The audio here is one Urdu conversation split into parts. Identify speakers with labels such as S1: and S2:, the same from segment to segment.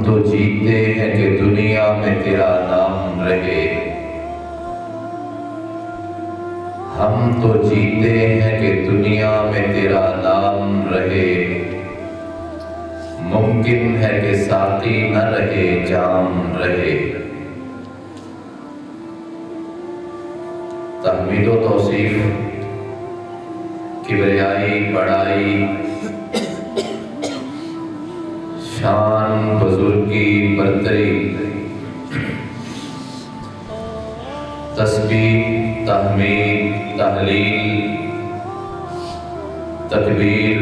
S1: تو جیتے ہیں کہ دنیا میں تیرا نام رہے، ہم تو جیتے ہیں کہ دنیا میں تیرا نام رہے، ممکن ہے کہ ساقی نہ رہے جام رہے۔ تحمید و توصیف، کبریائی، بڑائی، شان، بزرگی، برتری، تسبیح، تحمید، تحلیل، تکبیر،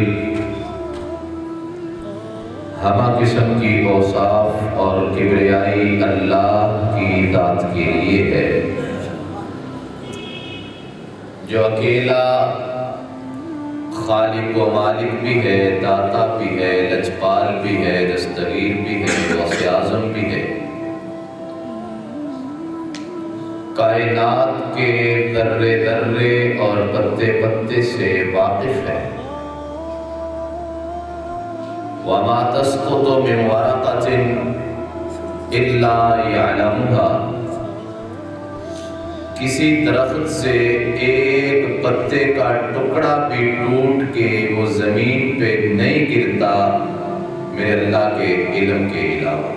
S1: ہمہ قسم کی اوصاف اور کبریائی اللہ کی ذات کے لیے ہے، جو اکیلا خالق و مالک بھی ہے، داتا بھی ہے، لجپال بھی ہے، دستگیر بھی ہے، غوث اعظم بھی ہے، کائنات کے ذرے ذرے اور پتے پتے سے واقف ہے۔ وَمَا تَسْقُطُ مِنْ وَرَقَةٍ إِلَّا يَعْلَمُهَا، کسی درخت سے ایک پتے کا ٹکڑا بھی ٹوٹ کے وہ زمین پہ نہیں گرتا میرے اللہ کے علم کے علاوہ۔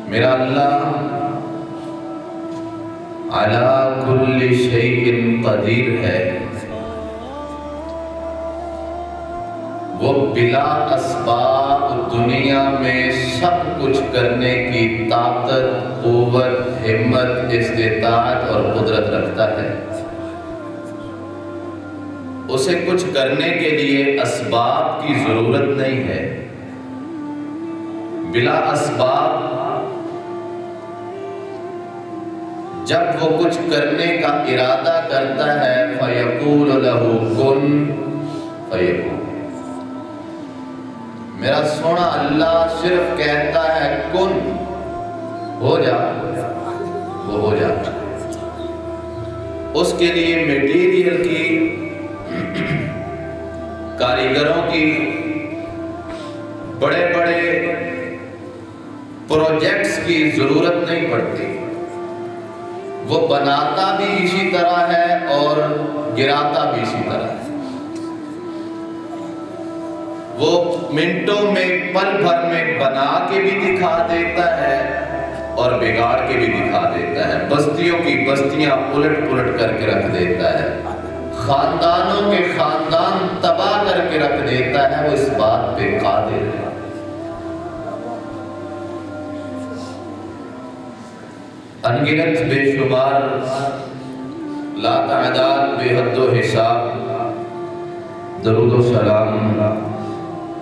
S1: میرا اللہ علی کل شیء قدیر ہے، وہ بلا اسباب دنیا میں سب کچھ کرنے کی طاقت، قوت، ہمت، استطاعت اور قدرت رکھتا ہے۔ اسے کچھ کرنے کے لیے اسباب کی ضرورت نہیں ہے۔ بلا اسباب جب وہ کچھ کرنے کا ارادہ کرتا ہے فَيَقُولُ لَهُ كُن فَيَكُونُ۔ میرا سونا اللہ صرف کہتا ہے کن، ہو جا، وہ ہو جاتا۔ اس کے لیے میٹیریل کی، کاریگروں کی، بڑے بڑے پروجیکٹس کی ضرورت نہیں پڑتی۔ وہ بناتا بھی اسی طرح ہے اور گراتا بھی اسی طرح ہے۔ وہ منٹوں میں، پل بھر میں بنا کے بھی دکھا دیتا ہے اور بگاڑ کے بھی دکھا دیتا ہے۔ بستیوں کی بستیاں الٹ پلٹ کر کے رکھ دیتا ہے، خاندانوں کے خاندان تباہ کر کے رکھ دیتا ہے۔ وہ اس بات پہ قادر ہے۔ انگنت بے شمار، لا تعداد، بے حد و حساب درود و سلام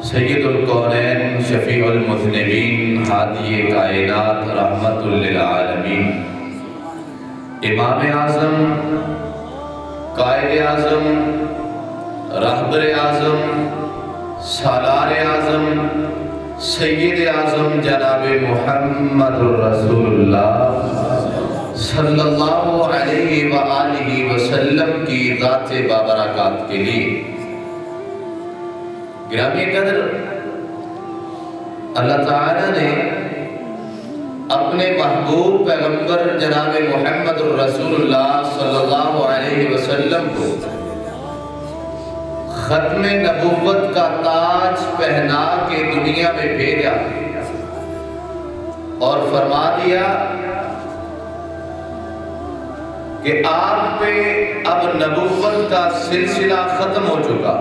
S1: سید الکونین، شفیع المذنبین، ہادی کائنات، رحمت للعالمین، امام اعظم، قائد اعظم، رہبر اعظم، سالار اعظم، سید اعظم جناب محمد رسول اللہ صلی اللہ علیہ وآلہ وسلم کی ذات بابرکات کے لیے گرامی قدر اللہ تعالیٰ نے اپنے محبوب پیغمبر جناب محمد رسول اللہ صلی اللہ علیہ وسلم کو ختم نبوت کا تاج پہنا کے دنیا میں بھیجا اور فرما دیا کہ آپ پہ اب نبوت کا سلسلہ ختم ہو چکا۔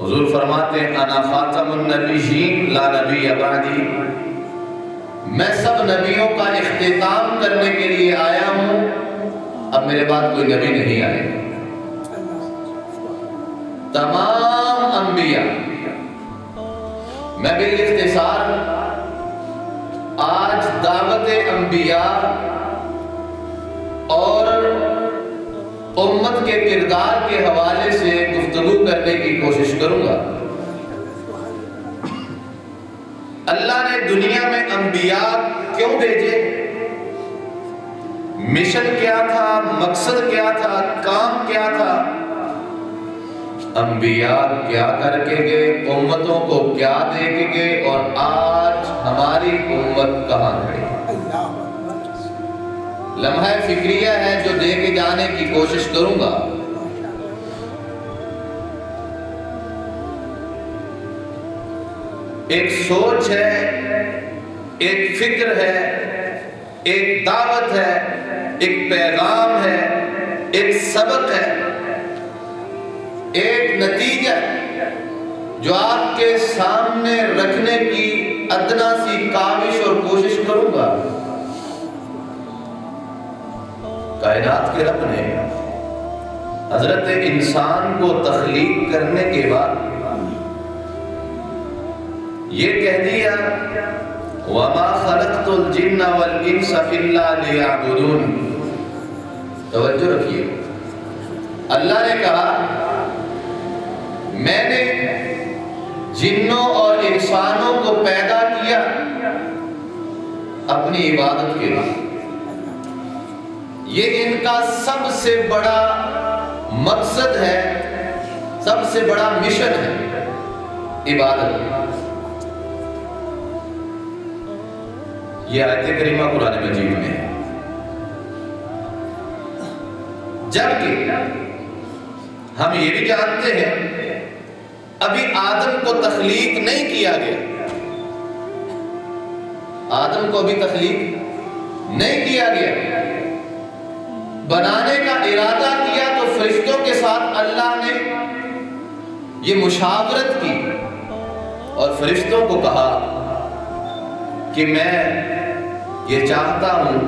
S1: حضور فرماتے ہیں انا خاتم النبیین لا نبی بعدی، میں سب نبیوں کا اختتام کرنے کے لیے آیا ہوں، اب میرے بعد کوئی نبی نہیں آئے۔ تمام انبیاء، میں بالاختصار آج دعوت انبیاء اور امت کے کردار کے حوالے سے گفتگو کرنے کی کوشش کروں گا۔ اللہ نے دنیا میں انبیاء کیوں بھیجے؟ مشن کیا تھا؟ مقصد کیا تھا؟ کام کیا تھا؟ انبیاء کیا کر کے گئے، امتوں کو کیا دے کے گئے، اور آج ہماری امت کہاں کھڑی۔ لمحہ فکریہ ہے جو دے کے جانے کی کوشش کروں گا۔ ایک سوچ ہے، ایک فکر ہے، ایک دعوت ہے، ایک پیغام ہے، ایک سبق ہے، ایک نتیجہ جو آپ کے سامنے رکھنے کی ادنا سی کاوش اور کوشش کروں گا۔ کائنات کے رب نے حضرت انسان کو تخلیق کرنے کے بعد یہ کہہ دیا وَمَا خَلَقْتُ الْجِنَّ وَالْإِنسَ إِلَّا لِيَعْبُدُونَ۔ توجہ رکھیے، اللہ نے کہا میں نے جنوں اور انسانوں کو پیدا کیا اپنی عبادت کے لیے۔ یہ ان کا سب سے بڑا مقصد ہے، سب سے بڑا مشن ہے، عبادت۔ یہ آیت کریمہ قرآن مجید میں ہے۔ جبکہ ہم یہ بھی جانتے ہیں ابھی آدم کو تخلیق نہیں کیا گیا، آدم کو ابھی تخلیق نہیں کیا گیا۔ بنانے کا ارادہ کیا تو فرشتوں کے ساتھ اللہ نے یہ مشاورت کی اور فرشتوں کو کہا کہ میں یہ چاہتا ہوں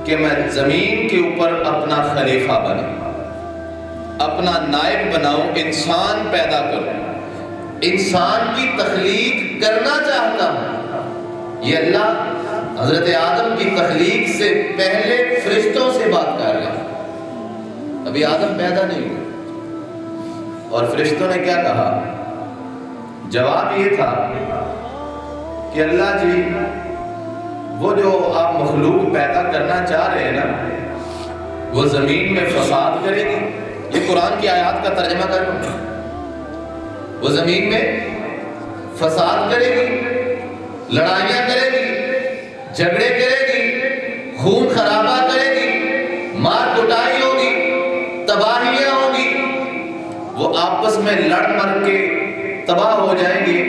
S1: کہ میں زمین کے اوپر اپنا خلیفہ بناؤں، اپنا نائب بناؤں، انسان پیدا کروں، انسان کی تخلیق کرنا چاہتا ہوں۔ یہ اللہ حضرت آدم کی تخلیق سے پہلے فرشتوں سے بات کر رہے ہیں، ابھی آدم پیدا نہیں ہوئے۔ اور فرشتوں نے کیا کہا؟ جواب یہ تھا کہ اللہ جی وہ جو آپ مخلوق پیدا کرنا چاہ رہے ہیں نا، وہ زمین میں فساد کرے گی۔ یہ قرآن کی آیات کا ترجمہ کروں، وہ زمین میں فساد کرے گی، لڑائیاں کرے گی، جھگڑے کرے گی، خون خرابہ کرے گی، مار کٹائی ہوگی، تباہیاں ہوگی، وہ آپس میں لڑ مر کے تباہ ہو جائیں گے۔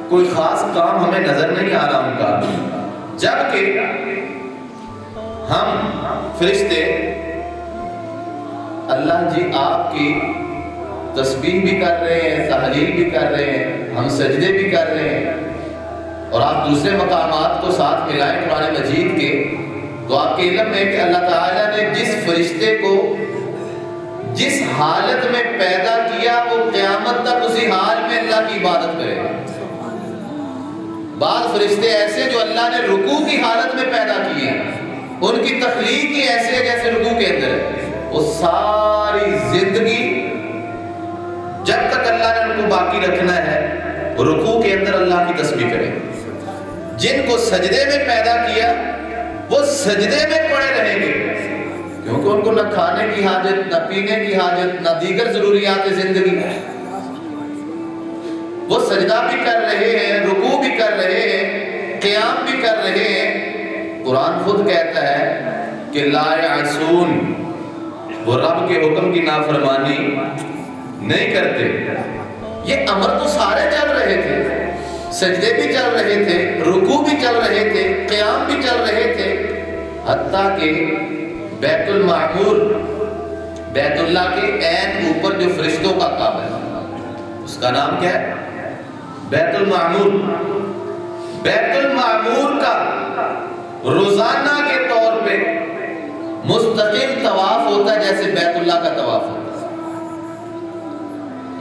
S1: کوئی خاص کام ہمیں نظر نہیں آ رہا ان کا، جبکہ ہم فرشتے اللہ جی آپ کی تسبیح بھی کر رہے ہیں، تحلیل بھی کر رہے ہیں، ہم سجدے بھی کر رہے ہیں، اور آپ دوسرے مقامات کو ساتھ ملائیں قرآن مجید کے تو آپ کے علم میں کہ اللہ تعالیٰ نے جس فرشتے کو جس حالت میں پیدا کیا وہ قیامت تک اسی حال میں اللہ کی عبادت کرے گا۔ بعض فرشتے ایسے جو اللہ نے رکوع کی حالت میں پیدا کیے ہیں، ان کی تخلیق ہی ایسے ہے جیسے رکوع کے اندر ہے، وہ ساری زندگی جب تک اللہ نے ان کو باقی رکھنا ہے رکوع کے اندر اللہ کی تسبیح کرے۔ جن کو سجدے میں پیدا کیا وہ سجدے میں پڑے رہیں گے، کیونکہ ان کو نہ کھانے کی حاجت، نہ پینے کی حاجت، نہ دیگر ضروریات زندگی ہے۔ وہ سجدہ بھی کر رہے ہیں، رکوع بھی کر رہے ہیں، قیام بھی کر رہے ہیں۔ قرآن خود کہتا ہے کہ لا یعصون، وہ رب کے حکم کی نافرمانی نہیں کرتے۔ یہ امر تو سارے چل رہے تھے، سجدے بھی چل رہے تھے، رکوع بھی چل رہے تھے، قیام بھی چل رہے تھے، حتیٰ کہ بیت المعمور، بیت اللہ کے عین اوپر جو فرشتوں کا کعبہ ہے، اس کا نام کیا ہے؟ بیت المعمور۔ بیت المعمور کا روزانہ کے طور پہ مستقل طواف ہوتا ہے جیسے بیت اللہ کا طواف ہوتا ہے۔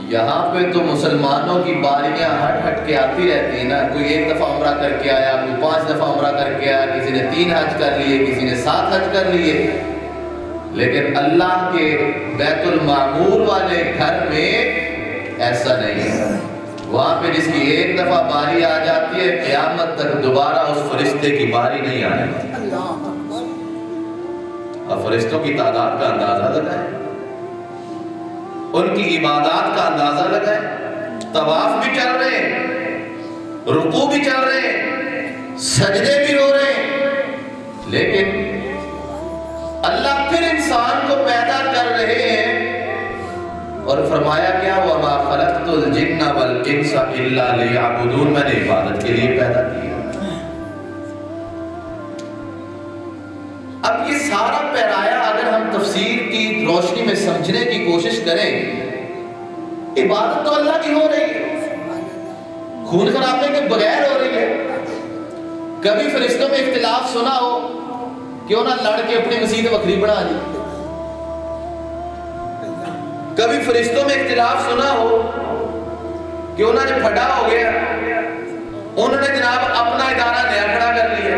S1: یہاں پہ تو مسلمانوں کی باریاں ہٹ ہٹ کے آتی رہتی ہیں نا، کوئی 1 دفعہ عمرہ کر کے آیا، کوئی 5 دفعہ عمرہ کر کے آیا، کسی نے 3 حج کر لیے، کسی نے 7 حج کر لیے، لیکن اللہ کے بیت المعمور والے گھر میں ایسا نہیں ہے۔ وہاں پہ جس کی 1 دفعہ باری آ جاتی ہے قیامت تک دوبارہ اس فرشتے کی باری نہیں آنے والی۔ اب فرشتوں کی تعداد کا اندازہ لگائیں، ان کی عبادات کا اندازہ لگائیں. طواف بھی چل رہے ہیں, رکوع بھی چل رہے ہیں, سجدے بھی ہو رہے ہیں, لیکن اللہ پھر انسان کو پیدا کر رہے ہیں اور فرمایا کیا وَمَا خَلَقْتُ الْجِنَّ وَالْإِنسَ إِلَّا لِيَعْبُدُونَ, میں نے عبادت کے لیے پیدا کیا. اب یہ سارا پیرایا اگر ہم تفسیر کی روشنی میں سمجھنے کی کوشش کریں, عبادت تو اللہ کی ہو رہی ہے, خون خرابے کے بغیر ہو رہی ہے. کبھی فرشتوں میں اختلاف سنا ہو, کیوں نہ لڑ کے اپنی مسجد وکری بنا لی. کبھی فرشتوں میں اختلاف سنا ہو, کیوں نہ جب پھٹا ہو گیا انہوں نے جناب اپنا ادارہ نیا کھڑا کر لیا,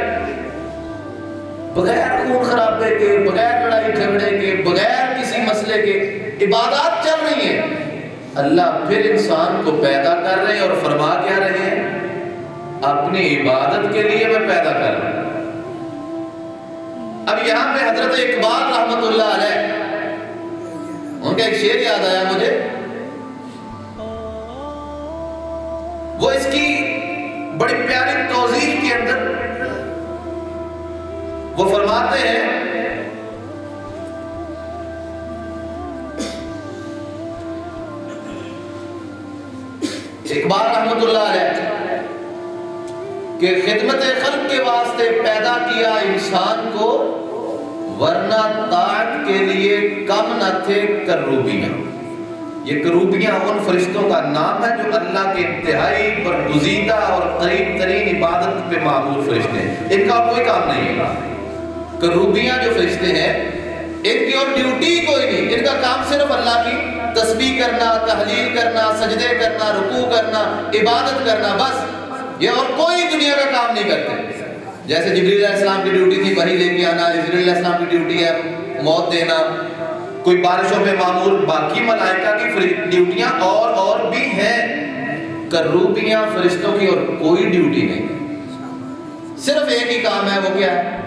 S1: بغیر خون خرابے کے, بغیر لڑائی جھگڑے کے, بغیر کسی مسئلے کے عبادات چل رہی ہیں. اللہ پھر انسان کو پیدا کر رہے ہیں اور فرما کیا رہے ہیں, اپنی عبادت کے لیے میں پیدا کر رہا ہوں. اب یہاں پہ حضرت اقبال رحمت اللہ علیہ, ان کا ایک شعر یاد آیا مجھے, وہ اس کی بڑی پیاری توضیح کے اندر وہ فرماتے ہیں اقبال رحمت اللہ علیہ کہ خدمت خلق کے واسطے پیدا کیا انسان کو, ورنہ طاعت کے لیے کم نہ تھے کروبیاں. یہ کروبیاں ان فرشتوں کا نام ہے جو اللہ کے انتہائی برگزیدہ اور قریب ترین عبادت پہ معمور فرشتے ہیں. ان کا کوئی کام نہیں ہے. کروبیاں جو فرشتے ہیں ان کی اور ڈیوٹی کوئی نہیں, ان کا کام صرف اللہ کی تسبیح کرنا, تحلیل کرنا, سجدے کرنا, رکوع کرنا, عبادت کرنا, بس. یہ اور کوئی دنیا کا کام نہیں کرتے. جیسے جبریل علیہ السلام کی ڈیوٹی تھی وحی لے کے آنا, اسرائیل علیہ السلام کی ڈیوٹی ہے موت دینا, کوئی بارشوں میں معمور, باقی ملائکہ کی ڈیوٹیاں اور بھی ہیں. کروبیاں فرشتوں کی اور کوئی ڈیوٹی نہیں, صرف ایک ہی کام ہے, وہ کیا ہے,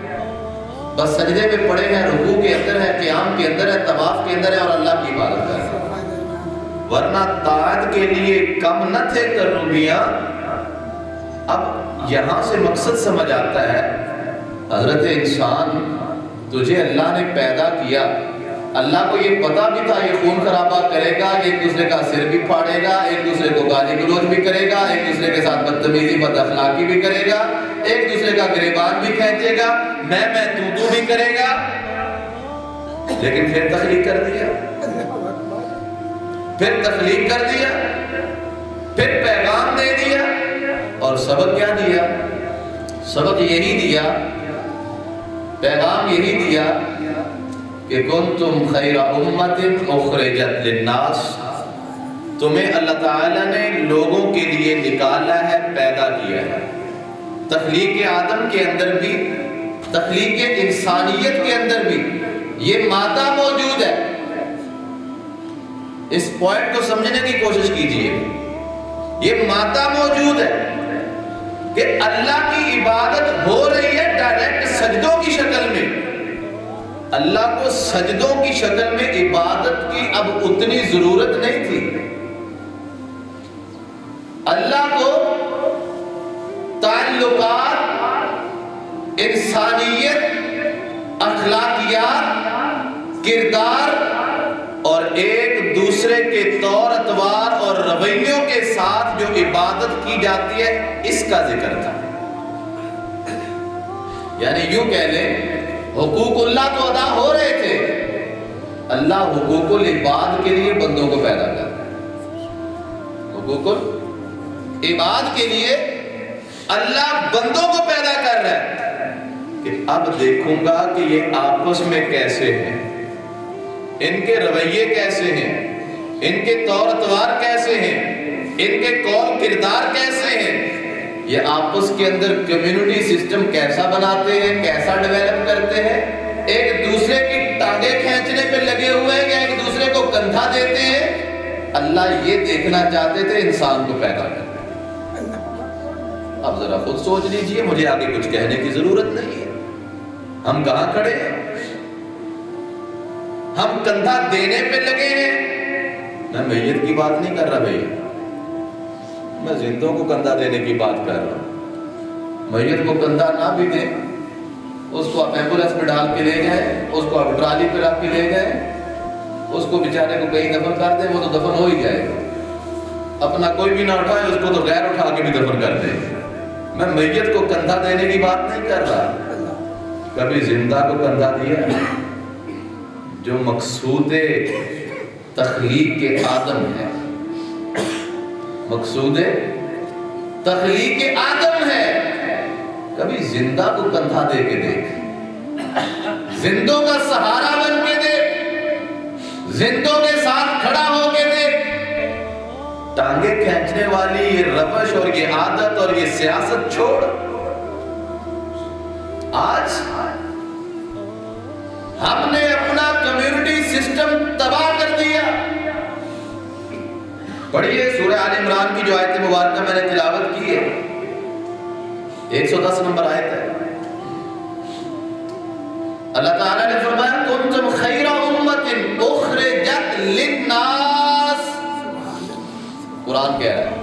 S1: بس سجدے پہ پڑے ہیں, رکوع کے اندر ہے, قیام کے اندر ہے, طواف کے اندر ہے اور اللہ کی عبادت کر رہے ہیں. ورنہ طاعت کے لیے کم نہ تھے کروبیاں. اب یہاں سے مقصد سمجھ آتا ہے, حضرت انسان تجھے اللہ نے پیدا کیا, اللہ کو یہ پتا بھی تھا یہ خون خرابہ کرے گا, ایک دوسرے کا سر بھی پھاڑے گا, ایک دوسرے کو گالی گلوچ بھی کرے گا, ایک دوسرے کے ساتھ بدتمیزی بد اخلاقی بھی کرے گا, ایک دوسرے کا گریبان بھی کھینچے گا, میں تو بھی کرے گا. لیکن پھر تخلیق کر دیا, پھر پیغام دے دیا, اور سبق کیا دیا, سبق یہی دیا, پیغام یہی دیا کہ کنتم خیر امت اخرجت للناس, تمہیں اللہ تعالیٰ نے لوگوں کے لیے نکالا ہے, پیدا کیا ہے. تخلیق آدم کے اندر بھی, تخلیق انسانیت کے اندر بھی یہ مادہ موجود ہے. اس پوائنٹ کو سمجھنے کی کوشش کیجئے. یہ مادہ موجود ہے کہ اللہ کی عبادت ہو رہی ہے ڈائریکٹ سجدوں کی شکل میں. اللہ کو سجدوں کی شکل میں عبادت کی اب اتنی ضرورت نہیں تھی. اللہ کو تعلقات, انسانیت, اخلاقیات, کردار اور ایک دوسرے کے طور اتوار اور رویوں کے ساتھ جو عبادت کی جاتی ہے اس کا ذکر تھا. یعنی یوں کہہ لیں حقوق اللہ تو ادا ہو رہے تھے, اللہ حقوق العباد کے لیے بندوں کو پیدا کر رہا ہے. حقوق العباد کے لیے اللہ بندوں کو پیدا کر رہا ہے کہ اب دیکھوں گا کہ یہ آپس میں کیسے ہیں, ان کے رویے کیسے ہیں, ان کے طور اتوار کیسے ہیں, ان کے قول کردار کیسے ہیں, یہ آپس کے اندر کمیونٹی سسٹم کیسا بناتے ہیں, کیسا ڈیولپ کرتے ہیں, ایک دوسرے کی ٹانگیں کھینچنے پہ لگے ہوئے ہیں یا ایک دوسرے کو کندھا دیتے ہیں. اللہ یہ دیکھنا چاہتے تھے انسان کو پیدا کرتے. اب ذرا خود سوچ لیجئے, مجھے آگے کچھ کہنے کی ضرورت نہیں ہے. ہم کہاں کھڑے ہیں, ہم کندھا دینے پہ لگے ہیں میں میت کی بات نہیں کر رہا بھیا، میں زندوں کو کندھا دینے کی بات کر رہا ہوں۔ میت کو کندھا نہ بھی دیں، اس کو آپ ایمبولینس میں ڈال کے لے گئے، اس کو آپ ٹرالی پہ رکھ کے لے گئے، اس کو بیچارے کو کہیں دفن کر دیں، وہ تو دفن ہو ہی جائے گا۔ اپنا کوئی بھی نہ اٹھائے، اس کو تو غیر اٹھا کے بھی دفن کر دیں۔ میں میت کو کندھا دینے کی بات نہیں کر رہا۔ کبھی زندہ کو کندھا دیا؟ جو مقصود تخلیق کے آدم ہے، مقصود تخلیق کے آدم ہے، کبھی زندہ کو کندھا دے کے دیکھ، زندوں کا سہارا بن کے دیکھ، زندوں کے ساتھ کھڑا ہو کے دیکھ۔ ٹانگیں کھینچنے والی یہ روش اور یہ عادت اور یہ سیاست چھوڑ۔ آج ہم نے اپنا کمیونٹی سسٹم تباہ کر دیا۔ پڑھیے سورہ آل عمران کی جو آیت مبارکہ میں نے تلاوت کی ہے، 110 نمبر آیت ہے۔ اللہ تعالیٰ نے فرمایا کنتم خیر امت اخرجت للناس۔ قرآن کہہ رہا ہے،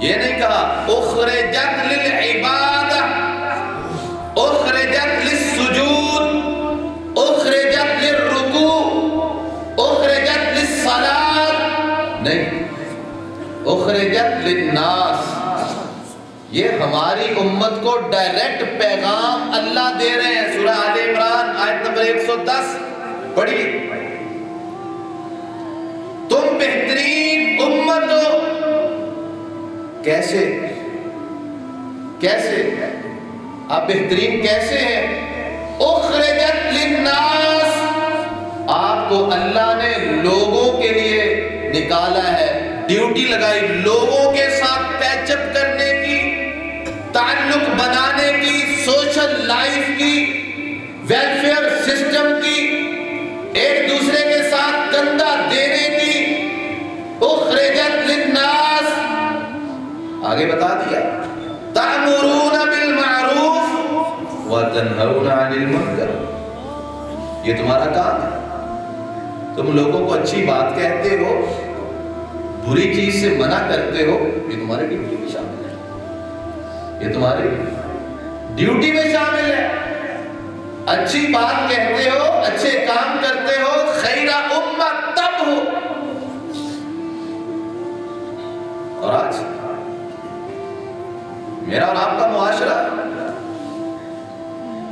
S1: یہ نہیں کہا اخرجت للعبادہ، اخرجت للسجود، اخرجت للرکوع، اخرجت للصلاة، نہیں، اخرجت للناس۔ یہ ہماری امت کو ڈائریکٹ پیغام اللہ دے رہے ہیں۔ سورہ آل عمران آیت نمبر 110 پڑھیے، تم بہترین امت ہو۔ کیسے؟ کیسے آپ بہترین کیسے ہیں؟ اخرجت للناس، آپ کو اللہ نے لوگوں کے لیے نکالا ہے، ڈیوٹی لگائی، لوگوں کے ساتھ پیچ اپ کرنے کی، تعلق بنانے کی، سوشل لائف کی، ویلفیئر سسٹم کی، ایک دوسرے کے ساتھ کندھا دینے کی۔ اخرجت للناس، آگے بتا دیا تأمرون بالمعروف وتنہون عن المنکر، یہ تمہارا کام ہے۔ تم لوگوں کو اچھی بات کہتے ہو، بری چیز سے منع کرتے ہو، یہ تمہاری ڈیوٹی میں شامل ہے، یہ تمہاری ڈیوٹی میں شامل ہے۔ اچھی بات کہتے ہو، اچھے کام کرتے ہو، خیر امت تب ہو۔ اور آج میرا اور آپ کا معاشرہ،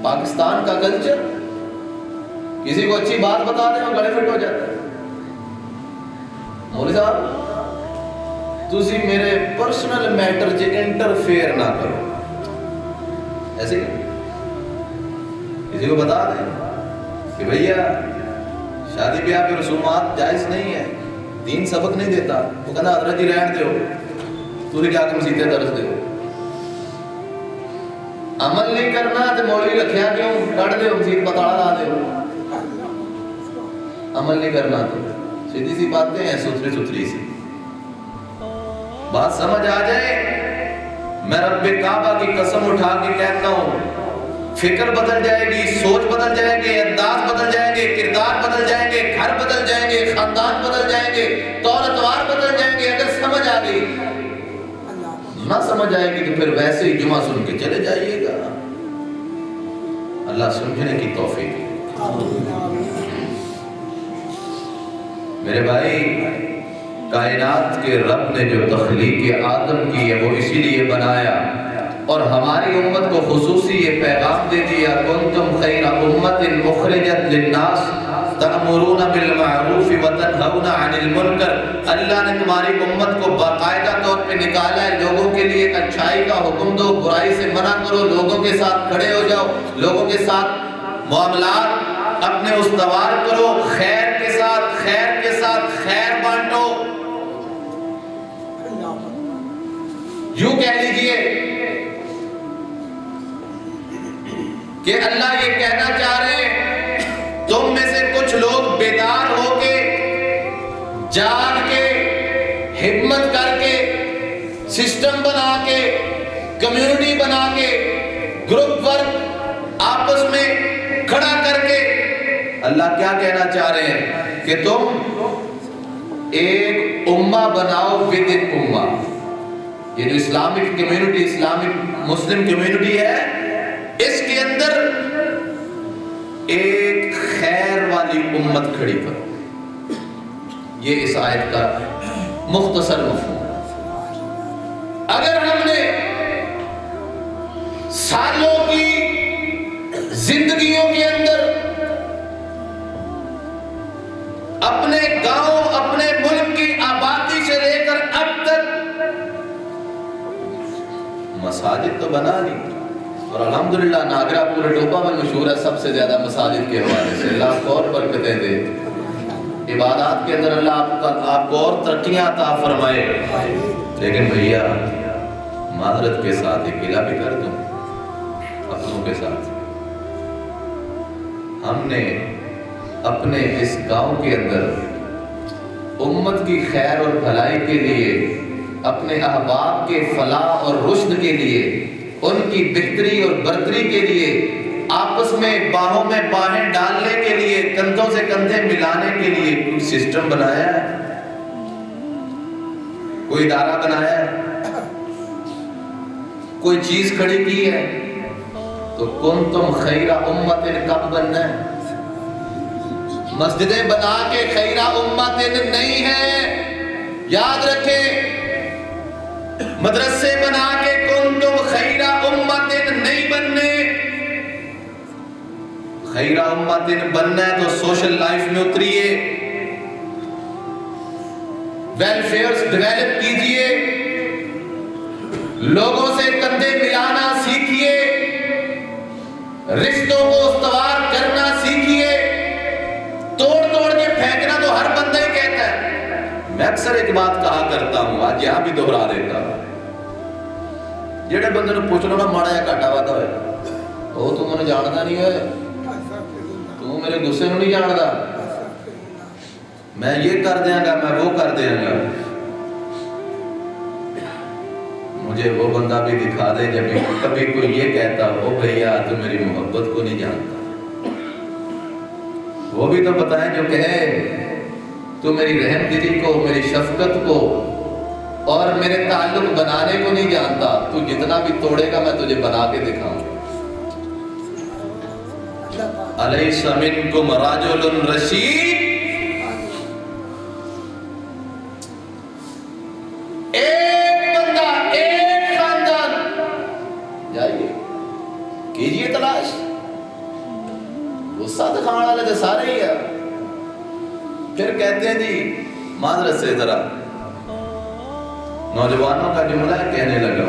S1: پاکستان کا کلچر، کسی کو اچھی بات بتا دیں اور گلے فٹ ہو جاتا ہے۔ مولوی صاحب تسی میرے پرسنل میٹر چ انٹرفیئر نہ کرو، ایسے ہی کسی کو بتا دیں کہ بھیا شادی بیاہ کے رسومات جائز نہیں ہے، دین سبق نہیں دیتا، وہ کہنا حضرت جی رہن دیو، تسی جا کے مسیطے درس دیو۔ عمل نہیں کرنا تو مولوی رکھیا کیوں، کٹ دیو مسیط پتاڑا لا دیو۔ عمل نہیں کرنا تو سیدھی سی باتیں ہیں، ستھری سی بات سمجھ آ جائے۔ میں رب کعبہ کی قسم اٹھا کے کہتا ہوں، فکر بدل جائے گی، سوچ بدل جائے گی، انداز بدل جائیں گے، کردار بدل جائیں گے، گھر بدل جائیں گے، خاندان بدل جائیں گے، طور اتوار بدل جائیں گے، اگر سمجھ آ گئی۔ نہ سمجھ آئے گی تو پھر ویسے ہی جمعہ سن کے چلے جائیے گا۔ اللہ سمجھنے کی توفیق۔ میرے بھائی، کائنات کے رب نے جو تخلیق آدم کی ہے وہ اسی لیے بنایا، اور ہماری امت کو خصوصی یہ پیغام دے دیا کنتم خیر امت اخرجت للناس تأمرون بالمعروف وتنہون عن المنکر۔ اللہ نے تمہاری امت کو باقاعدہ طور پہ نکالا ہے، لوگوں کے لیے اچھائی کا حکم دو، برائی سے منع کرو، لوگوں کے ساتھ کھڑے ہو جاؤ، لوگوں کے ساتھ معاملات اپنے استوار کرو، خیر کے ساتھ خیر بانٹو۔ یوں کہہ لیجئے کہ اللہ یہ کہنا چاہ رہے ہیں تم میں سے کچھ لوگ بیدار ہو کے، جاگ کے، ہمت کر کے، سسٹم بنا کے، کمیونٹی بنا کے، گروپ ورک آپس میں کھڑا کر کے، اللہ کیا کہنا چاہ رہے ہیں کہ تم ایک امہ بناؤ ود ان امہ. یہ جو اسلامک کمیونٹی، اسلامک مسلم کمیونٹی ہے، اس کے اندر ایک خیر والی امت کھڑی کرو. یہ اس آیت کا مختصر مفہوم. اگر ہم نے سالوں کی زندگیوں کے اندر اپنے گاؤں، اپنے ملک کی آبادی سے لے کر اب تک مساجد تو بنا لی، اور الحمدللہ ناگرہ پورے ٹوپا میں مشہور ہے سب سے زیادہ مساجد کے حوالے سے. اللہ آپ کو اور برکتیں دے، عبادات کے اندر اللہ آپ کو اور ترقیاں عطا فرمائے. لیکن بھیا معذرت کے ساتھ ایک گلہ بھی کر دوں اپنوں کے ساتھ. ہم نے اپنے اس گاؤں کے اندر امت کی خیر اور بھلائی کے لیے، اپنے احباب کے فلاح اور رشد کے لیے، ان کی بہتری اور برتری کے لیے، آپس میں باہوں میں باہیں ڈالنے کے لیے، کندھوں سے کندھے ملانے کے لیے کوئی سسٹم بنایا ہے؟ کوئی ادارہ بنایا ہے؟ کوئی چیز کھڑی کی ہے؟ تو کنتم خیر امت کب بننا ہے؟ مسجدیں بنا کے خیر امت نہیں ہے، یاد رکھیں. مدرسے بنا کے کنتم خیر امت نہیں بننے. خیر امت بننا ہے تو سوشل لائف میں اتریے، ویلفیئرز ڈیولپ کیجئے، لوگوں سے کندھے ملانا سیکھیے، رشتوں کو استوار کرنا سیکھیے. توڑ توڑ کے پھینکنا تو ہر بندہ ہی کہتا ہے. میں اکثر ایک بات کہا کرتا ہوں، آج یہاں بھی دہرا دیتا ہوں. جڑے بندے نے پوچھ لو نا ماڑا یا گھاٹا وادا ہوئے، وہ تو مجھے جانتا نہیں ہے، تو میرے غصے میں نہیں جانتا، میں یہ کر دیاں گا، میں وہ کر دیاں گا. مجھے وہ بندہ بھی دکھا دے جب کبھی کوئی یہ کہتا ہو بھیا تو میری محبت کو نہیں جانتا. وہ بھی تو بتائیں جو کہے تو میری رحم دلی کو، میری شفقت کو اور میرے تعلق بنانے کو نہیں جانتا. تو جتنا بھی توڑے گا میں تجھے بنا کے دکھاؤں. الیس منکم رجل رشید. ایک بندہ، ایک خاندان، جائیے کیجئے تلاش. غصہ دکھانے والے تو سارے ہی ہیں. پھر کہتے ہیں جی معذرت سے ذرا نوجوانوں کا جملہ کہنے لگا،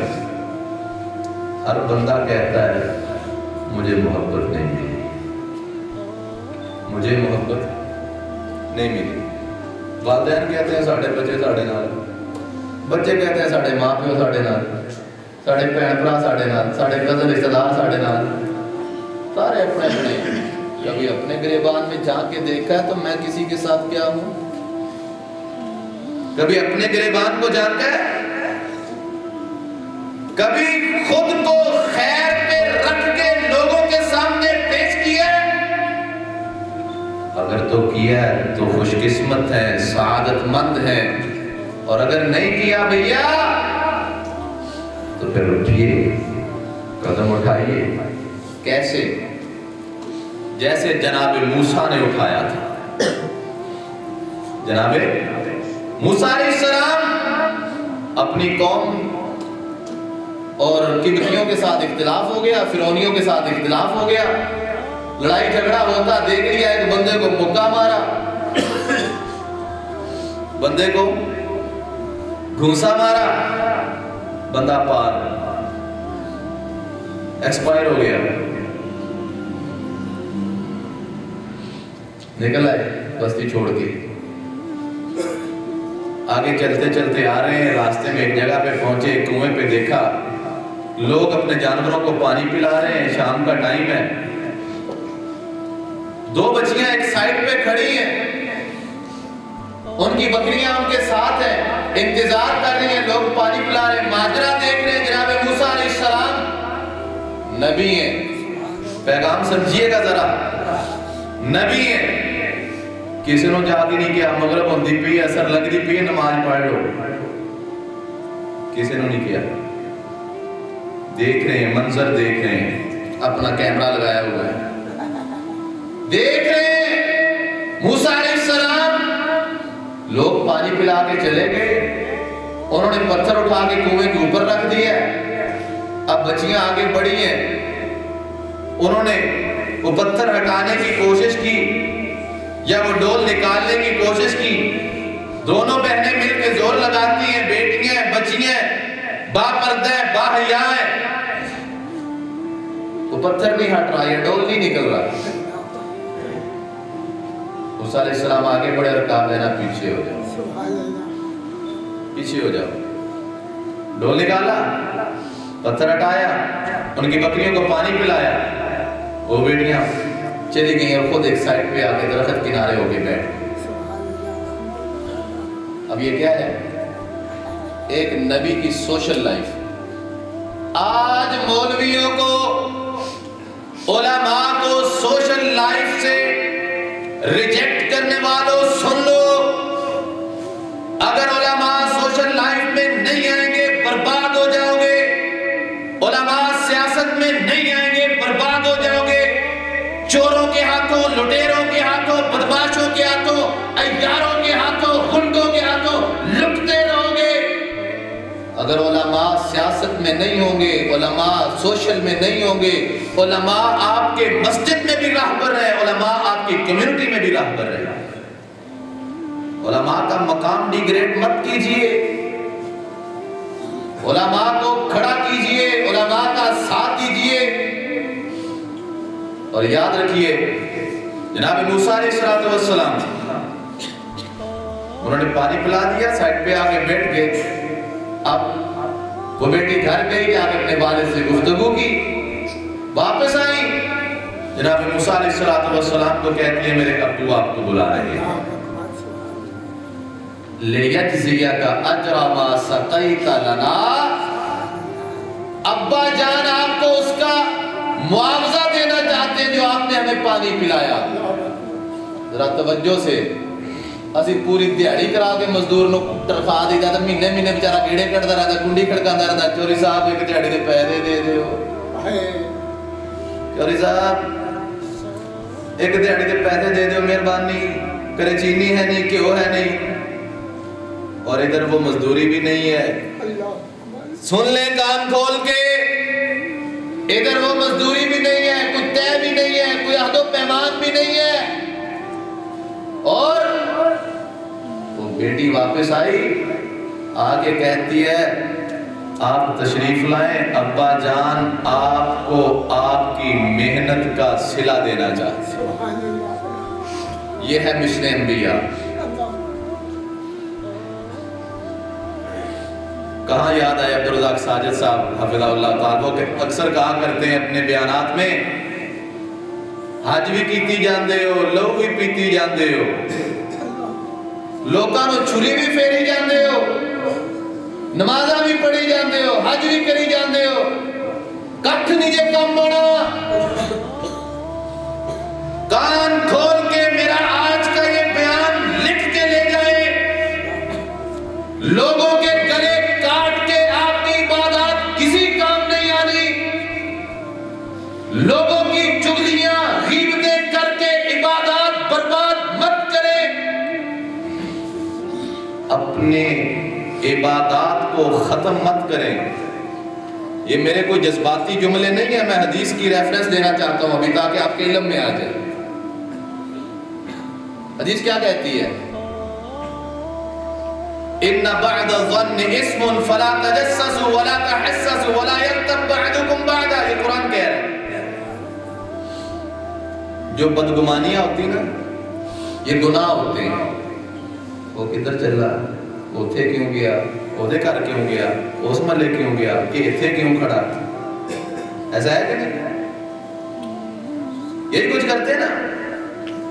S1: ہر بندہ کہتا ہے مجھے محبت نہیں ملی، مجھے محبت نہیں ملی. والدین کہتے ہیں ساڑھے بچے ساڑھے نال، بچے کہتے ہیں ساڑھے ماں پیو ساڑھے نال، ساڑھے بہن بھرا ساڑھے نال، ساڑھے کزن رشتہ دار ساڑھے نال. سارے اپنے اپنے. کبھی اپنے گریبان میں جا کے دیکھا ہے تو میں کسی کے ساتھ کیا ہوں؟ کبھی اپنے گریبان کو جانتا ہے؟ کبھی خود کو خیر پہ رکھ کے لوگوں کے سامنے پیش کیا؟ اگر تو کیا ہے تو خوش قسمت ہے، سعادت مند ہے. اور اگر نہیں کیا بھیا تو پھر اٹھیے، قدم اٹھائیے. کیسے؟ جیسے جناب موسیٰ نے اٹھایا تھا. جناب موسیٰ علیہ السلام اپنی قوم اور قبطیوں کے ساتھ اختلاف ہو گیا، فرعونیوں کے ساتھ اختلاف ہو گیا، لڑائی جھگڑا ہوتا دیکھ لیا. ایک بندے کو مکہ مارا، بندے کو گھونسا مارا، بندہ پار ایکسپائر ہو گیا. نکل آئے بستی چھوڑ کے. آگے چلتے چلتے آ رہے ہیں، راستے میں ایک جگہ پہ پہنچے، ایک کنویں پہ دیکھا لوگ اپنے جانوروں کو پانی پلا رہے ہیں. شام کا ٹائم ہے. 2 بچیاں ایک سائڈ پہ کھڑی ہیں، ان کی بکریاں ان کے ساتھ ہیں، انتظار کر رہی ہیں، لوگ پانی پلا رہے ہیں، ماجرا دیکھ رہے ہیں. جناب موسیٰ علیہ السلام نبی ہیں، پیغام سمجھیے گا ذرا، نبی ہیں. کسی نے جا کے نہیں کیا مغرب ہوندی پئی اثر لگدی پئی نماز پڑھ لو، کسی نے نہیں کیا. دیکھ رہے ہیں منظر، دیکھ رہے ہیں، اپنا کیمرہ لگایا ہوا ہے، دیکھ رہے ہیں موسیٰ علیہ السلام لوگ پانی پلا کے چلے گئے، انہوں نے پتھر اٹھا کے کنویں کے اوپر رکھ دیا. اب بچیاں آگے بڑھی ہیں، انہوں نے وہ پتھر ہٹانے کی کوشش کی یا وہ ڈول نکالنے کی کوشش کی. دونوں بہنیں مل کے زور لگاتی ہیں، بیٹیاں بچیاں با پردہ با حیا ہیں، وہ پتھر نہیں ہٹ رہا، یہ ڈول نہیں نکل رہا. موسیٰ علیہ السلام آگے بڑھے اور کہا بہنا پیچھے ہو جاؤ، پیچھے ہو جاؤ. ڈول نکالا، پتھر ہٹایا، ان کی بکریوں کو پانی پلایا، وہ بیٹیاں چلی گئیں اور خود ایک سائڈ پہ آ کے درخت کنارے ہو کے بیٹھ. اب یہ کیا ہے؟ ایک نبی کی سوشل لائف. آج مولویوں کو، علماء کو سوشل لائف سے ریجیکٹ کرنے والوں سن لو، اگر علماء سوشل لائف میں نہیں آئیں گے برباد ہو جاؤ گے. علماء سیاست میں نہیں آئیں گے برباد ہو جاؤ گے. چوروں کے ہاتھوں، لٹیروں کے ہاتھوں، بدماشوں کے ہاتھوں، عیاروں کے ہاتھوں، غنڈوں کے ہاتھوں لٹتے رہو گے. اگر علماء سیاست میں نہیں ہوں گے، علماء سوشل میں نہیں ہوں گے، علماء آپ کے مسجد میں بھی راہبر ہے، علماء آپ کی کمیونٹی میں بھی راہبر ہے. علماء کا مقام ڈیگریڈ مت کیجئے، علماء کو کھڑا کیجئے، علماء کا ساتھ دیجئے. اور یاد رکھیے جناب موسیٰ علیہ السلام انہوں نے پانی پلا دیا، سائڈ پہ آگے بیٹھ گئے. اب وہ بیٹی گھر گئی، جا کے اپنے والد سے گفتگو کی، واپس آئی، جناب موسیٰ علیہ السلام کو کہتی ہے میرے ابو آپ کو بلا رہے ہیں. لِيَجْزِيَكَ أَجْرَ مَا سَقَيْتَ لَنَا، ابا جان آپ کو اس کا معاوضہ دینا چاہتے ہیں جو آپ نے ہمیں پانی پلایا. ذرا توجہ سے، اسی پوری دیہڑی کرا کے مزدور نو تنخواہ دی جاتا، مہینے مہینے بیچارہ گیڑے کٹدا رہتا، کنڈی کھڑکاندا رہتا. چوری صاحب ایک دیہڑی دے پیسے دے دیو، چوری صاحب ایک دیہڑی دے پیسے دے دیو مہربانی کرے، چینی ہے نہیں، گھیو ہے نہیں، اور ادھر وہ مزدوری بھی نہیں ہے. سن لیں کان کھول کے، ادھر وہ مزدوری بھی نہیں ہے، کوئی طے بھی نہیں ہے، کوئی عہد و پیمان بھی نہیں ہے. اور وہ بیٹی واپس آئی، آگے کہتی ہے آپ تشریف لائیں، ابا جان آپ کو آپ کی محنت کا صلہ دینا چاہتے ہیں. یہ ہے مشن انبیاء. کہاں یاد آئے عبدالرزاق ساجد صاحب حفظہ اللہ تعالیٰ کہ اکثر کہا کرتے ہیں اپنے بیانات میں، حج بھی کیتی جاندے ہو، لو بھی پیتی جاندے ہو، لوکاں نو چھری بھی پھیری جاندے ہو، نمازاں بھی پڑھی جاندے ہو، حج بھی کری جاندے ہو، کٹھ نہیں جے کم بنا. کان کھول کے میرا آج کا یہ بیان لکھ کے لے جائے. لوگوں کے گلے کاٹ کے آپ کی عبادات کسی کام نہیں آنی. لوگوں کی چغلیاں غیبتیں کر کے عبادات برباد مت کریں. اپنے عبادات کو ختم مت کریں. یہ میرے کوئی جذباتی جملے نہیں ہیں، میں حدیث کی ریفرنس دینا چاہتا ہوں ابھی تاکہ آپ کے علم میں آ جائے. حدیث کیا کہتی ہے؟ ان بعد الظن اسم فلا تجسسوا ولا تحسسوا ولا يغتب بعضكم بعضا. یہ قرآن کہہ رہا ہے جو بدگمانیاں ہوتی نا یہ گناہ ہوتے ہیں. وہ کدھر چل رہا، وہ تھے کیوں گیا، وہ گھر کیوں گیا، اس محلے کیوں گیا، یہ اتھے کیوں کھڑا، ایسا ہے کہ نہیں؟ یہی کچھ کرتے نا.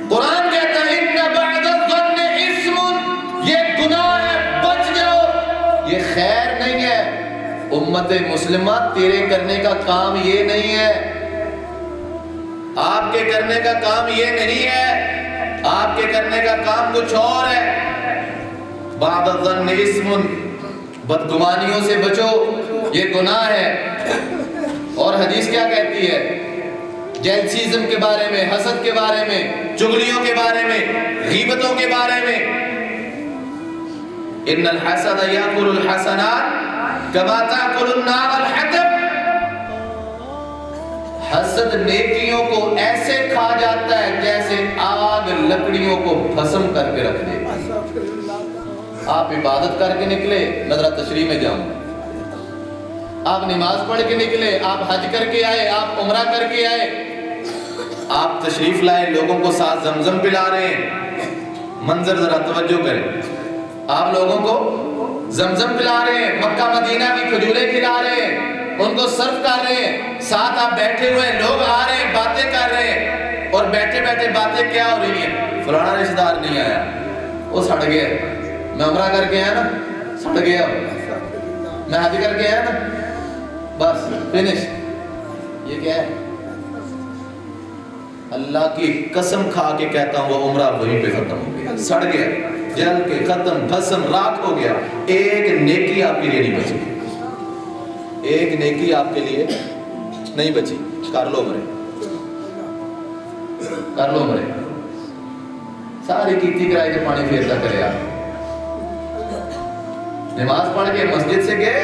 S1: قرآن کہتا ہے ان بعد الظن اسم، یہ گناہ ہے، بچ جاؤ. یہ خیر نہیں ہے. امت مسلمہ تیرے کرنے کا کام یہ نہیں ہے، آپ کے کرنے کا کام یہ نہیں ہے. آپ کے کرنے کا کام کچھ اور ہے. بعد الظن اسم، بدگمانیوں سے بچو، یہ گناہ ہے. اور حدیث کیا کہتی ہے؟ جیلسیزم کے بارے میں، حسد کے بارے میں، چغلیوں کے بارے میں، غیبتوں کے بارے میں. ان الحسد یاکل الحسنات کما تاکل النار الحطب. حسد نیکیوں کو ایسے کھا جاتا ہے جیسے آگ لکڑیوں کو بھسم کر کے رکھ دے. آپ عبادت کر کے نکلے، میں ذرا تشریح میں جاؤں. آپ نماز پڑھ کے نکلے، آپ حج کر کے آئے، آپ عمرہ کر کے آئے، آپ تشریف لائے، لوگوں کو ساتھ زمزم پلا رہے ہیں. منظر ذرا توجہ کریں. آپ لوگوں کو زمزم پلا رہے ہیں، مکہ مدینہ کی کھجوریں کھلا رہے ہیں، ان کو سرو کر رہے ہیں. ساتھ آپ بیٹھے ہوئے، لوگ آ رہے ہیں، باتیں کر رہے ہیں. اور بیٹھے بیٹھے باتیں کیا ہو رہی ہیں؟ فلانا رشتہ دار نہیں آیا، وہ سڑ گیا. میں عمرہ کر کے آیا نا، سڑ گیا. میں حج کر کے آیا نا، بس فنش. یہ کیا ہے؟ اللہ کی قسم کھا کے کہتا ہوں وہ عمرہ وہیں پہ ختم ہو گیا، سڑ گیا، جل کے ختم، بھسم، راکھ ہو گیا. ایک نیکی آپ کے لیے نہیں بچی، ایک نیکی آپ کے لیے نہیں بچی. کر لو مرے، کر لو مرے. ساری کیتی کرائی کے پانی پھیرتا کرے. آپ نماز پڑھ کے مسجد سے گئے،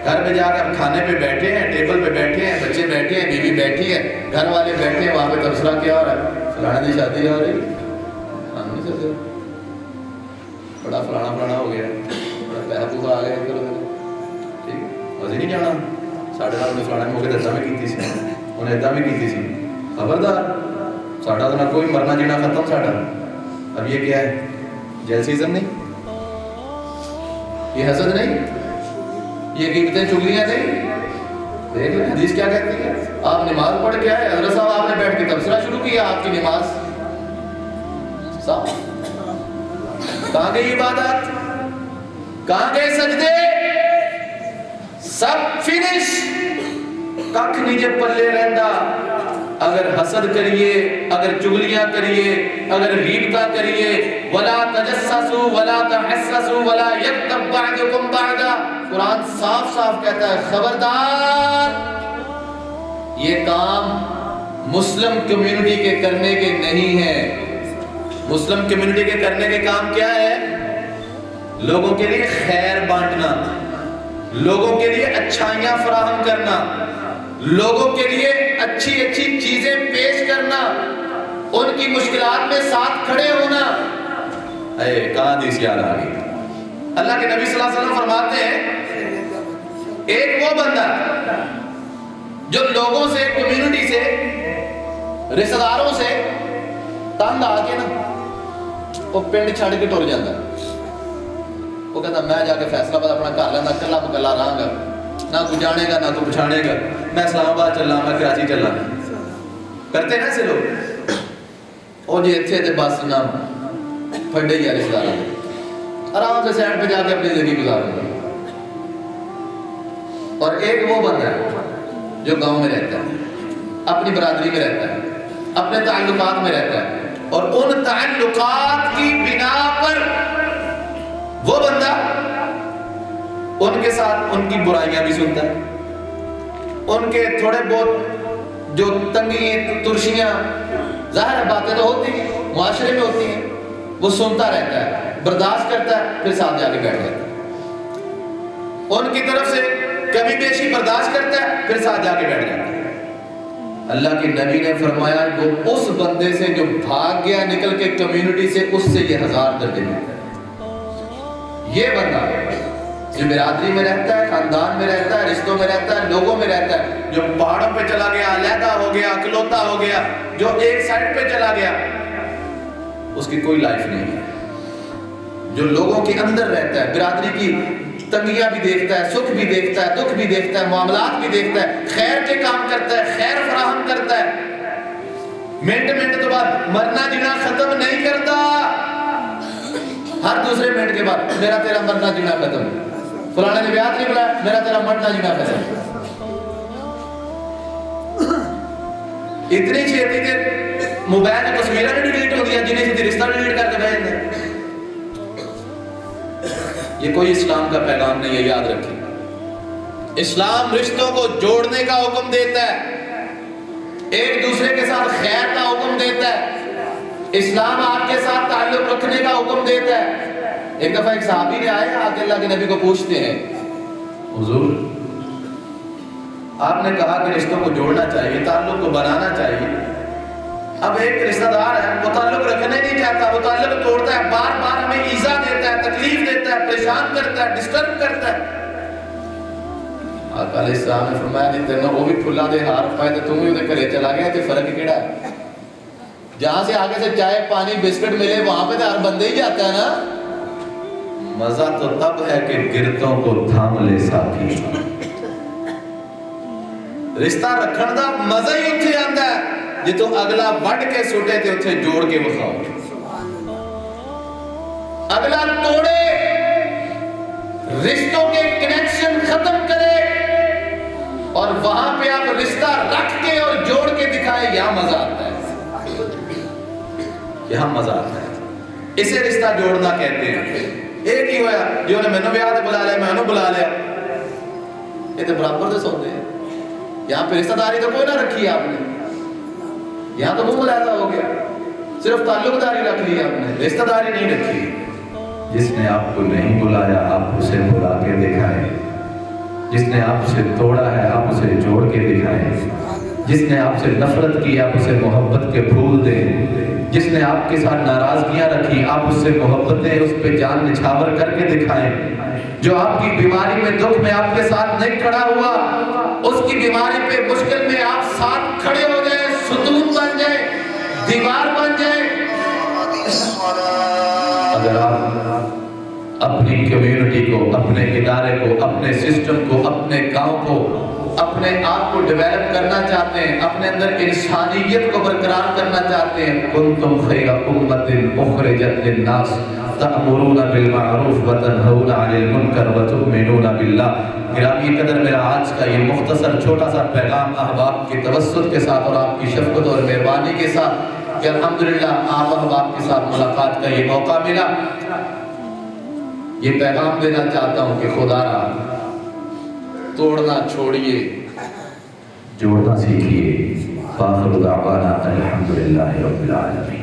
S1: گھر میں جا کے ہم کھانے پہ بیٹھے ہیں، ٹیبل پہ بیٹھے ہیں، بچے بیٹھے ہیں، بیوی بیٹھی ہے، گھر والے بیٹھے ہیں، وہاں پہ تبصرہ کیا ہو رہا ہے؟ فلانے کی شادی ہو رہی، ہم نہیں سکتے، بڑا فلانا فلانا ہو گیا، بڑا پیسہ پوسا آ گیا، ٹھیک مزے نہیں جانا. ساڑھے نال نے فلانے موقع دسا بھی کی سی، انہیں ادا بھی کی سی. خبردار، ساڑھا تو نہ کوئی مرنا جینا ختم ساڑھا. اب یہ کیا ہے؟ جیلسیزم نہیں، یہ حسد نہیں، یہ غیبتیں چغلیاں نہیں. دیکھ لیں حدیث کیا کہتی ہے. آپ نماز پڑھ کے آئے، حضرت صاحب آپ نے بیٹھ کے تبصرہ شروع کیا، آپ کی نماز صاحب. کہاں گئی عبادت؟ کہاں گئے سجدے؟ سب فنش. ککھ نیچے پلے رہندا. اگر حسد کریے، اگر چغلیاں کریے، اگر غیبتاں کریے، ولا تجسسوا ولا تحسسوا ولا یغتب بعضکم بعضا. قرآن صاف صاف کہتا ہے خبردار، یہ کام مسلم کمیونٹی کے کرنے کے نہیں ہیں. مسلم کمیونٹی کے کرنے کے کام کیا ہے؟ لوگوں کے لیے خیر بانٹنا، لوگوں کے لیے اچھائیاں فراہم کرنا، لوگوں کے لیے اچھی اچھی چیزیں پیش کرنا، ان کی مشکلات میں ساتھ کھڑے ہونا. اے کہاں حدیث یاد آ گئی. اللہ کے نبی صلی اللہ علیہ وسلم فرماتے ہیں ایک وہ بندہ جو لوگوں سے، کمیونٹی سے، رشتہ داروں سے تنگ آ کے نا وہ پنڈ چھڑ کے ٹر جاتا. وہ کہتا میں جا کے فیصلہ آباد اپنا گھر لینا، کلا مکلا رہاں گا، نہ کوئی جانے گا نہ کوئی پچھانے گا. میں اسلام آباد چلا، میں کراچی چلا. کرتے ہیں ایسے لوگ. اور جی اتنے تے بس نہ پھڑے ہی رشتہ دار، آرام سے سائڈ پہ جا کے اپنی زندگی گزاروں گا. اور ایک وہ بندہ ہے جو گاؤں میں رہتا ہے، اپنی برادری میں رہتا ہے، اپنے تعلقات میں رہتا ہے، اور ان تعلقات کی بنا پر وہ بندہ ان کے ساتھ ان کی برائیاں بھی سنتا ہے، ان کے تھوڑے بہت جو تنگی ترشیاں، ظاہر باتیں تو ہوتی ہیں، معاشرے میں ہوتی ہیں، وہ سنتا رہتا ہے، برداشت کرتا ہے، پھر ساتھ جا کے بیٹھ جاتا ہے. ان کی طرف سے کمی بیشی برداشت کرتا ہے، پھر ساتھ جا کے بیٹھ جاتا ہے. اللہ کے نبی نے فرمایا وہ اس بندے سے جو بھاگ گیا نکل کے کمیونٹی سے، اس سے یہ 1000 درجے ملتا ہے. یہ بندہ جو برادری میں رہتا ہے، خاندان میں رہتا ہے، رشتوں میں رہتا ہے، لوگوں میں رہتا ہے، جو پہاڑوں پہ چلا گیا، علیحدہ ہو گیا، اکلوتا ہو گیا، جو ایک سائڈ پہ چلا گیا، اس کی کوئی لائف نہیں ہے. جو لوگوں کے اندر رہتا ہے، برادری کی تنگیاں بھی دیکھتا ہے، سکھ بھی دیکھتا ہے، دکھ بھی دیکھتا ہے، معاملات بھی دیکھتا ہے، خیر کے کام کرتا ہے، خیر فراہم کرتا ہے. منٹ منٹ تو بعد مرنا جینا ختم نہیں کرتا. ہر دوسرے منٹ کے بعد میرا تیرا مرنا جینا ختم، فلانے نے بیعت نہیں بلایا، میرا تیرا مرنا جینا ختم. اتنی چھیتی کہ موبائل کی تصویریں نہیں ڈیلیٹ ہو گیا جنہیں سے رشتہ ڈیلیٹ کر کے بھیج دیں. یہ کوئی اسلام کا پیغام نہیں ہے، یاد رکھیں. اسلام رشتوں کو جوڑنے کا حکم دیتا ہے، ایک دوسرے کے ساتھ خیر کا حکم دیتا ہے. اسلام آپ کے ساتھ تعلق رکھنے کا حکم دیتا ہے. ایک دفعہ ایک صحابی نے آئے آ کے اللہ کے نبی کو پوچھتے ہیں، حضور آپ نے کہا کہ رشتوں کو جوڑنا چاہیے، تعلق کو بنانا چاہیے. اب ایک رشتہ دار ہے، وہ تعلق رکھنا نہیں چاہتا، وہ تعلق توڑتا ہے، بار بار ہمیں ایذا دیتا ہے، تکلیف دیتا ہے، پریشان کرتا ہے، ڈسٹرب کرتا ہے. آقا علیہ السلام نے فرمایا نہیں تیرنا وہ بھی پھلا دے ہار پائے تو تم ہی ادھر کرے چلا گیا تو فرق کیڑا ہے؟ جہاں سے آگے سے چائے پانی بسکٹ ملے وہاں پہ تو ہر بندے ہی جاتا ہے نا. مزہ تو تب ہے کہ گرتوں کو تھام لے ساتھی. رشتہ رکھن دا مزہ ہی اتھے آندا ہے جی تو اگلا وڈ کے سٹے تے اتھے جوڑ کے وکھاؤ. اگلا توڑے، رشتوں کے کنیکشن ختم کرے اور وہاں پہ آپ رشتہ رکھ کے اور جوڑ کے دکھائے، یہاں مزہ آتا ہے، یہاں مزہ آتا ہے. اسے رشتہ جوڑنا کہتے ہیں. ایک ہی ہویا جو نے میں نے بیاہ تے بلا لیا، میں نے بلا لیا، یہ تو برابر دے سوندے ہیں. یہاں پہ رشتہ داری تو کوئی نہ رکھی آپ نے، یہاں تو منہ ملاحظہ ہو گیا، صرف تعلق داری رکھ لی آپ نے، رشتہ داری نہیں رکھی. جس نے آپ کو نہیں بلایا آپ اسے بلا کے دکھائیں، جس نے آپ سے توڑا ہے آپ اسے جوڑ کے دکھائیں، جس نے آپ سے نفرت کی آپ اسے محبت کے پھول دیں، جس نے آپ کے ساتھ ناراضگیاں رکھی آپ اس سے محبتیں اس پہ جان نچھاور کر کے دکھائیں. جو آپ کی بیماری میں دکھ میں آپ کے ساتھ نہیں کھڑا ہوا اس کی بیماری پہ مشکل میں آپ ساتھ کھڑے ہو جائیں، ستون بن جائیں، دیوار بن جائیں. اگر آپ اپنی کمیونٹی کو، اپنے ادارے کو، اپنے سسٹم کو، اپنے گاؤں کو، اپنے آپ کو ڈیولپ کرنا چاہتے ہیں، اپنے اندر انسانیت کو برقرار کرنا چاہتے ہیں، کنتم خیر امۃ اخرجت للناس تأمرون بالمعروف وتنہون عن المنکر وتؤمنون باللہ. گرامی قدر میرا آج کا یہ مختصر چھوٹا سا پیغام احباب کے توسط کے ساتھ اور آپ کی شفقت اور مہربانی کے ساتھ کہ الحمدللہ آپ احباب کے ساتھ ملاقات کا یہ موقع ملا، یہ پیغام دینا چاہتا ہوں کہ خدا را توڑنا چھوڑیے، جوڑنا سیکھیے. فآخر دعوانا الحمدللہ رب العالمین.